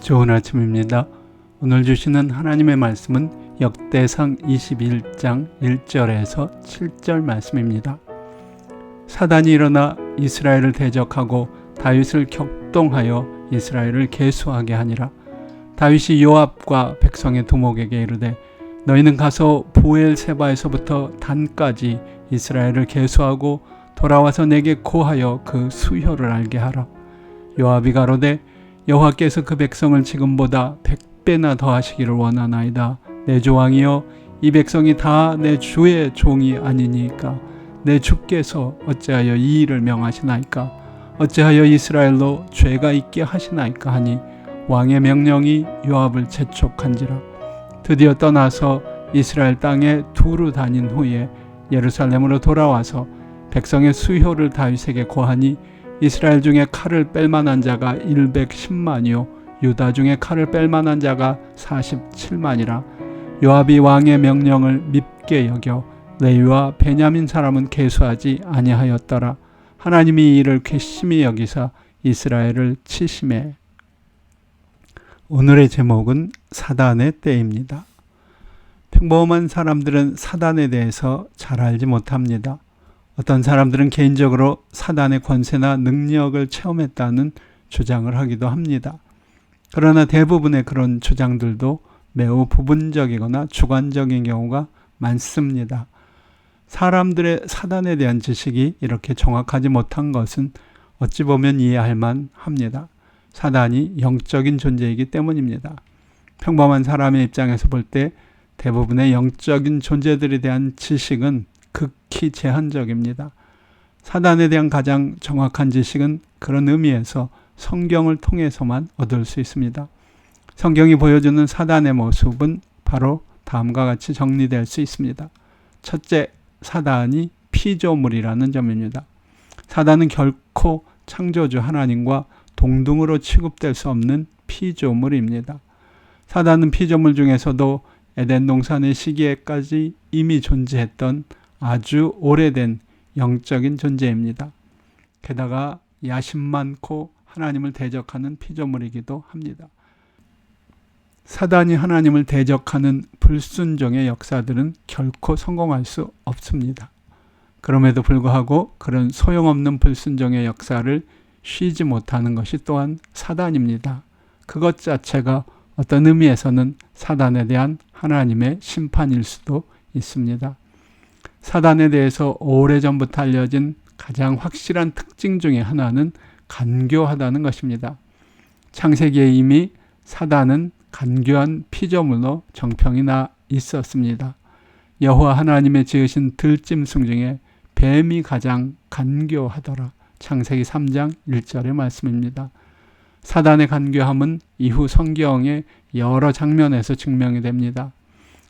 좋은 아침입니다. 오늘 주시는 하나님의 말씀은 역대상 21장 1절에서 7절 말씀입니다. 사단이 일어나 이스라엘을 대적하고 다윗을 격동하여 이스라엘을 계수하게 하니라. 다윗이 요압과 백성의 두목에게 이르되 너희는 가서 부엘세바에서부터 단까지 이스라엘을 계수하고 돌아와서 내게 고하여 그 수효를 알게 하라. 요압이 가로되 여호와께서 그 백성을 지금보다 100배나 더하시기를 원하나이다. 내 조왕이여, 이 백성이 다 내 주의 종이 아니니까 내 주께서 어찌하여 이 일을 명하시나이까? 어찌하여 이스라엘로 죄가 있게 하시나이까 하니 왕의 명령이 요압을 재촉한지라. 드디어 떠나서 이스라엘 땅에 두루 다닌 후에 예루살렘으로 돌아와서 백성의 수효를 다윗에게 고하니 이스라엘 중에 칼을 뺄 만한 자가 110만이요 유다 중에 칼을 뺄 만한 자가 47만이라. 요압이 왕의 명령을 밉게 여겨 레위와 베냐민 사람은 계수하지 아니하였더라. 하나님이 이를 괘씸히 여기사 이스라엘을 치심해. 오늘의 제목은 사단의 때입니다. 평범한 사람들은 사단에 대해서 잘 알지 못합니다. 어떤 사람들은 개인적으로 사단의 권세나 능력을 체험했다는 주장을 하기도 합니다. 그러나 대부분의 그런 주장들도 매우 부분적이거나 주관적인 경우가 많습니다. 사람들의 사단에 대한 지식이 이렇게 정확하지 못한 것은 어찌 보면 이해할 만합니다. 사단이 영적인 존재이기 때문입니다. 평범한 사람의 입장에서 볼 때 대부분의 영적인 존재들에 대한 지식은 극히 제한적입니다. 사단에 대한 가장 정확한 지식은 그런 의미에서 성경을 통해서만 얻을 수 있습니다. 성경이 보여주는 사단의 모습은 바로 다음과 같이 정리될 수 있습니다. 첫째, 사단이 피조물이라는 점입니다. 사단은 결코 창조주 하나님과 동등으로 취급될 수 없는 피조물입니다. 사단은 피조물 중에서도 에덴 동산의 시기에까지 이미 존재했던 아주 오래된 영적인 존재입니다. 게다가 야심 많고 하나님을 대적하는 피조물이기도 합니다. 사단이 하나님을 대적하는 불순종의 역사들은 결코 성공할 수 없습니다. 그럼에도 불구하고 그런 소용없는 불순종의 역사를 쉬지 못하는 것이 또한 사단입니다. 그것 자체가 어떤 의미에서는 사단에 대한 하나님의 심판일 수도 있습니다. 사단에 대해서 오래전부터 알려진 가장 확실한 특징 중에 하나는 간교하다는 것입니다. 창세기에 이미 사단은 간교한 피조물로 정평이 나 있었습니다. 여호와 하나님의 지으신 들짐승 중에 뱀이 가장 간교하더라. 창세기 3장 1절의 말씀입니다. 사단의 간교함은 이후 성경의 여러 장면에서 증명이 됩니다.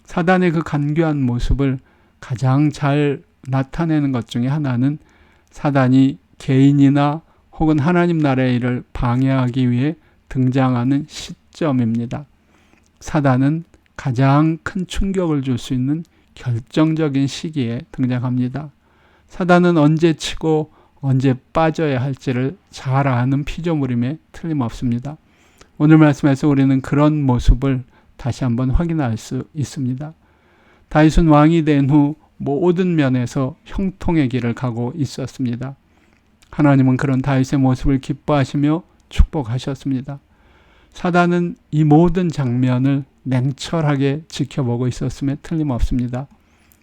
사단의 그 간교한 모습을 가장 잘 나타내는 것 중에 하나는 사단이 개인이나 혹은 하나님 나라의 일을 방해하기 위해 등장하는 시점입니다. 사단은 가장 큰 충격을 줄 수 있는 결정적인 시기에 등장합니다. 사단은 언제 치고 언제 빠져야 할지를 잘 아는 피조물임에 틀림없습니다. 오늘 말씀에서 우리는 그런 모습을 다시 한번 확인할 수 있습니다. 다윗은 왕이 된 후 모든 면에서 형통의 길을 가고 있었습니다. 하나님은 그런 다윗의 모습을 기뻐하시며 축복하셨습니다. 사단은 이 모든 장면을 냉철하게 지켜보고 있었음에 틀림없습니다.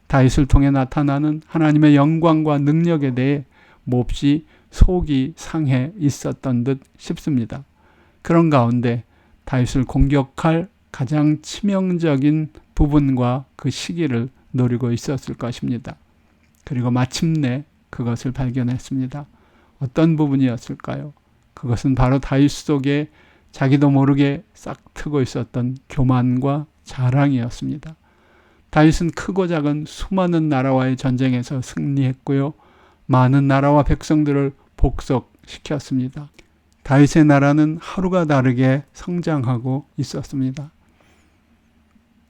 다윗을 통해 나타나는 하나님의 영광과 능력에 대해 몹시 속이 상해 있었던 듯 싶습니다. 그런 가운데 다윗을 공격할 가장 치명적인 부분과 그 시기를 노리고 있었을 것입니다. 그리고 마침내 그것을 발견했습니다. 어떤 부분이었을까요? 그것은 바로 다윗 속에 자기도 모르게 싹트고 있었던 교만과 자랑이었습니다. 다윗은 크고 작은 수많은 나라와의 전쟁에서 승리했고요. 많은 나라와 백성들을 복속시켰습니다. 다윗의 나라는 하루가 다르게 성장하고 있었습니다.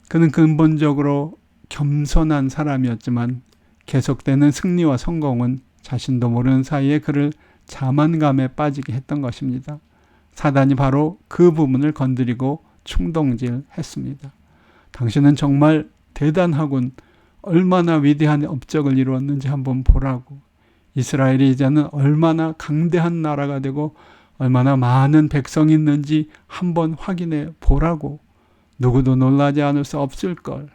그는 근본적으로 겸손한 사람이었지만 계속되는 승리와 성공은 자신도 모르는 사이에 그를 자만감에 빠지게 했던 것입니다. 사단이 바로 그 부분을 건드리고 충동질했습니다. 당신은 정말 대단하군. 얼마나 위대한 업적을 이루었는지 한번 보라고. 이스라엘이 이제는 얼마나 강대한 나라가 되고 얼마나 많은 백성이 있는지 한번 확인해 보라고. 누구도 놀라지 않을 수 없을 걸.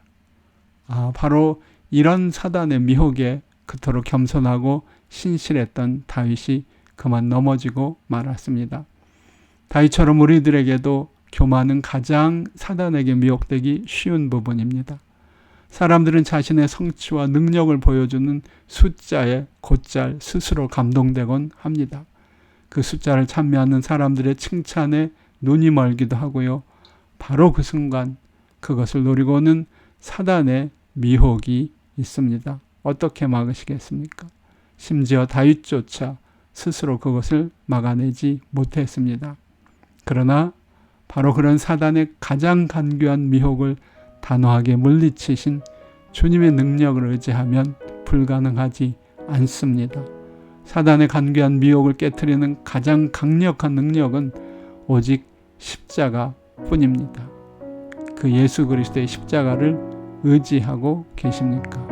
바로 이런 사단의 미혹에 그토록 겸손하고 신실했던 다윗이 그만 넘어지고 말았습니다. 다윗처럼 우리들에게도 교만은 가장 사단에게 미혹되기 쉬운 부분입니다. 사람들은 자신의 성취와 능력을 보여주는 숫자에 곧잘 스스로 감동되곤 합니다. 그 숫자를 찬미하는 사람들의 칭찬에 눈이 멀기도 하고요. 바로 그 순간 그것을 노리고는 사단의 미혹이 있습니다. 어떻게 막으시겠습니까? 심지어 다윗조차 스스로 그것을 막아내지 못했습니다. 그러나 바로 그런 사단의 가장 간교한 미혹을 단호하게 물리치신 주님의 능력을 의지하면 불가능하지 않습니다. 사단의 간교한 미혹을 깨트리는 가장 강력한 능력은 오직 십자가 뿐입니다. 그 예수 그리스도의 십자가를 의지하고 계십니까?